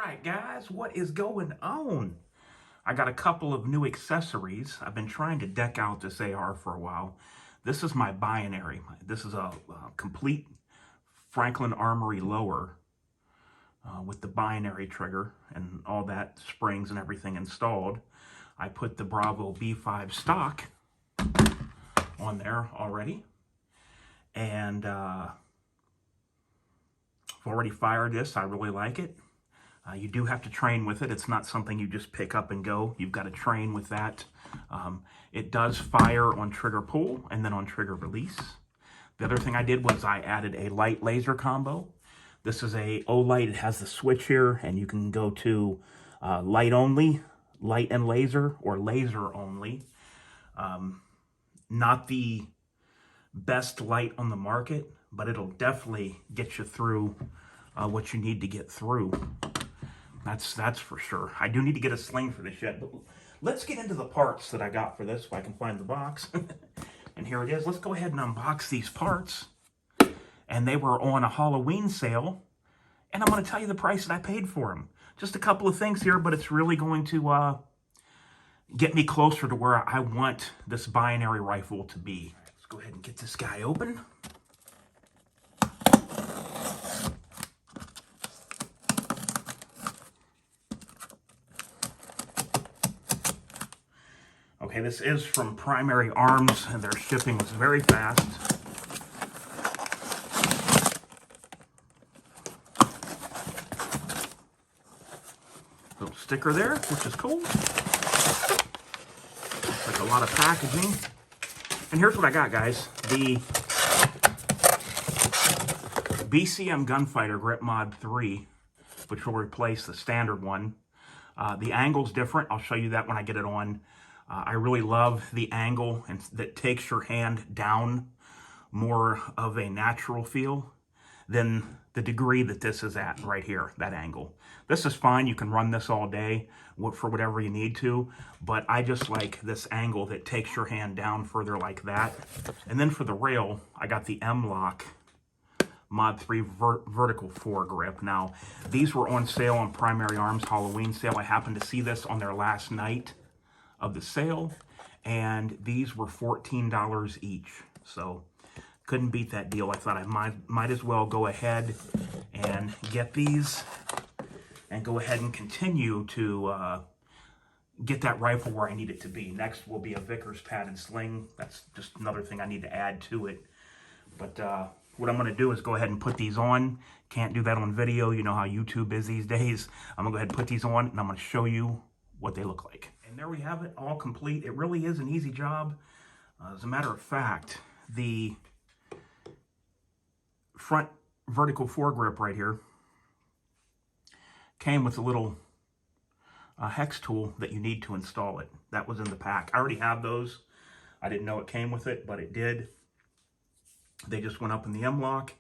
right, guys, what is going on? I got a couple of new accessories. I've been trying to deck out this AR for a while. This is my binary. This is a complete Franklin Armory lower with the binary trigger and all that springs and everything installed. I put the Bravo B5 stock on there already. And I've already fired this. I really like it. You do have to train with it. It's not something you just pick up and go. You've got to train with that. It does fire on trigger pull and then on trigger release. The other thing I did was I added a light laser combo. This is a O-Light. It has the switch here, and you can go to light only, light and laser, or laser only. Not the best light on the market, but it'll definitely get you through what you need to get through. That's for sure. I do need to get a sling for this yet, but let's get into the parts that I got for this if I can find the box. And here it is. Let's go ahead and unbox these parts. And they were on a Halloween sale, and I'm going to tell you the price that I paid for them. Just a couple of things here, but it's really going to get me closer to where I want this binary rifle to be. Let's go ahead and get this guy open. Okay, this is from Primary Arms, and their shipping was very fast. Little sticker there, which is cool. Looks like a lot of packaging. And here's what I got, guys. The BCM Gunfighter Grip Mod 3, which will replace the standard one. The angle's different. I'll show you that when I get it on. I really love the angle and that takes your hand down, more of a natural feel than the degree that this is at right here, that angle. This is fine. You can run this all day for whatever you need to, but I just like this angle that takes your hand down further like that. And then for the rail, I got the M-Lock Mod 3 vertical foregrip. Now, these were on sale on Primary Arms Halloween sale. I happened to see this on their last night of the sale, and these were $14 each. So couldn't beat that deal. I thought I might as well go ahead and get these and go ahead and continue to get that rifle where I need it to be. Next will be a Vickers padded sling. That's just another thing I need to add to it. But what I'm going to do is go ahead and put these on. Can't do that on video. You know how YouTube is these days. I'm going to go ahead and put these on, and I'm going to show you what they look like. And there we have it, all complete. It really is an easy job. As a matter of fact, the front vertical foregrip right here came with a little hex tool that you need to install it. That was in the pack. I already have those. I didn't know it came with it, but it did. They just went up in the M-Lock.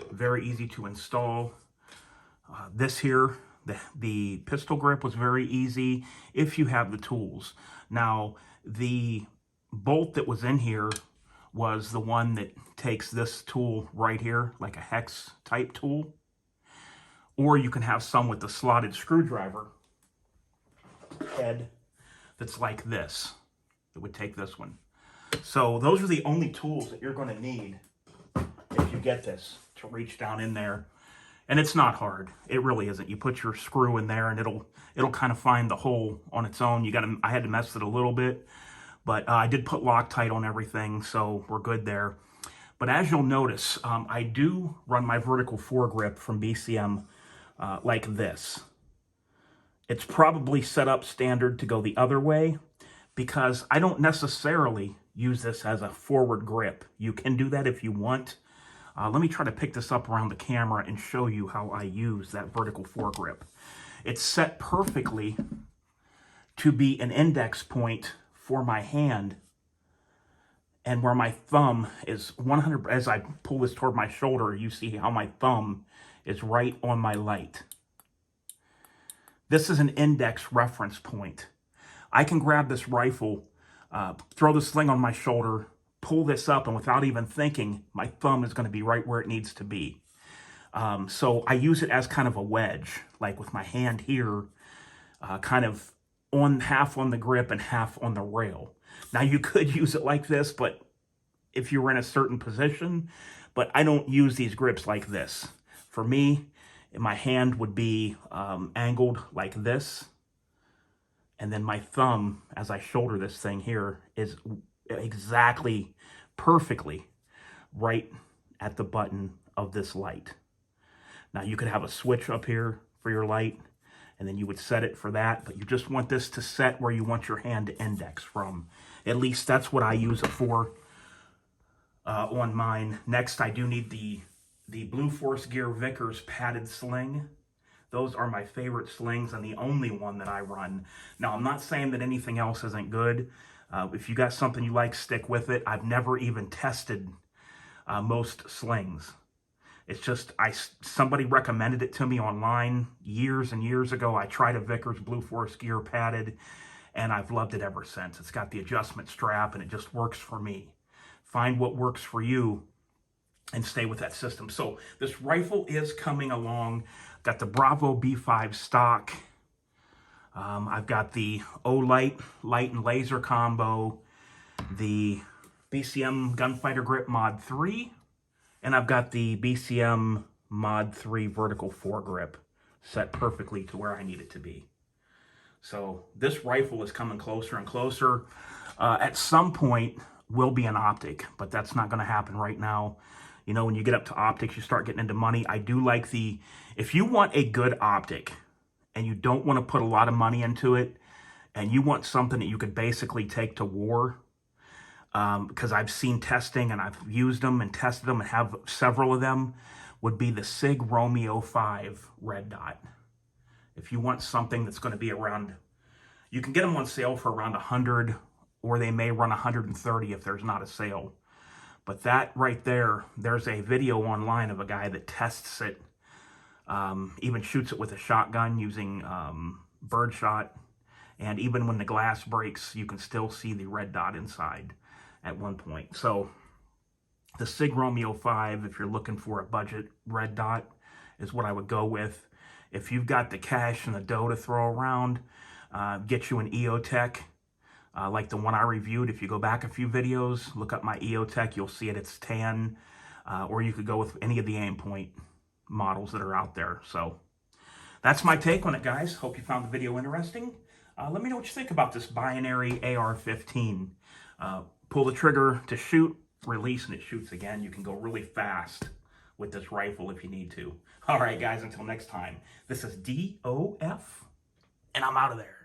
Very easy to install. This here, the pistol grip was very easy if you have the tools. Now, the bolt that was in here was the one that takes this tool right here, like a hex type tool. Or you can have some with the slotted screwdriver head that's like this. It would take this one. So those are the only tools that you're going to need if you get this, to reach down in there. And it's not hard. It really isn't. You put your screw in there and it'll kind of find the hole on its own. I had to mess it a little bit, but I did put Loctite on everything, so we're good there. But as you'll notice, I do run my vertical foregrip from BCM like this. It's probably set up standard to go the other way because I don't necessarily use this as a forward grip. You can do that if you want. Let me try to pick this up around the camera and show you how I use that vertical foregrip. It's set perfectly to be an index point for my hand, and where my thumb is 100, as I pull this toward my shoulder, you see how my thumb is right on my light. This is an index reference point. I can grab this rifle, throw the sling on my shoulder, pull this up, and without even thinking, my thumb is going to be right where it needs to be. So I use it as kind of a wedge, like with my hand here, kind of on half on the grip and half on the rail. Now you could use it like this, but if you were in a certain position, but I don't use these grips like this. For me, my hand would be angled like this, and then my thumb, as I shoulder this thing here, is exactly, perfectly right at the button of this light. Now you could have a switch up here for your light, and then you would set it for that, but you just want this to set where you want your hand to index from. At least that's what I use it for on mine. Next, I do need the Blue Force Gear Vickers padded sling. Those are my favorite slings and the only one that I run. Now, I'm not saying that anything else isn't good. If you got something you like, stick with it. I've never even tested most slings. It's just, somebody recommended it to me online years and years ago. I tried a Vickers Blue Force Gear padded, and I've loved it ever since. It's got the adjustment strap, and it just works for me. Find what works for you and stay with that system. So this rifle is coming along. Got the Bravo B5 stock. I've got the O-Light, light and laser combo, the BCM Gunfighter Grip Mod 3, and I've got the BCM Mod 3 vertical foregrip set perfectly to where I need it to be. So this rifle is coming closer and closer. At some point will be an optic, but that's not going to happen right now. You know, when you get up to optics, you start getting into money. I do like if you want a good optic and you don't want to put a lot of money into it, and you want something that you could basically take to war, because I've seen testing and I've used them and tested them and have several of them, would be the SIG Romeo 5 red dot. If you want something that's going to be around, you can get them on sale for around 100, or they may run 130 if there's not a sale. But that right there, there's a video online of a guy that tests it, even shoots it with a shotgun using birdshot. And even when the glass breaks, you can still see the red dot inside at one point. So the SIG Romeo 5, if you're looking for a budget red dot, is what I would go with. If you've got the cash and the dough to throw around, get you an EOTech. Like the one I reviewed. If you go back a few videos, look up my EOTech, you'll see it. It's tan. Or you could go with any of the Aimpoint models that are out there. So that's my take on it, guys. Hope you found the video interesting. Let me know what you think about this binary AR-15. Pull the trigger to shoot, release, and it shoots again. You can go really fast with this rifle if you need to. All right, guys, until next time, this is DOF, and I'm out of there.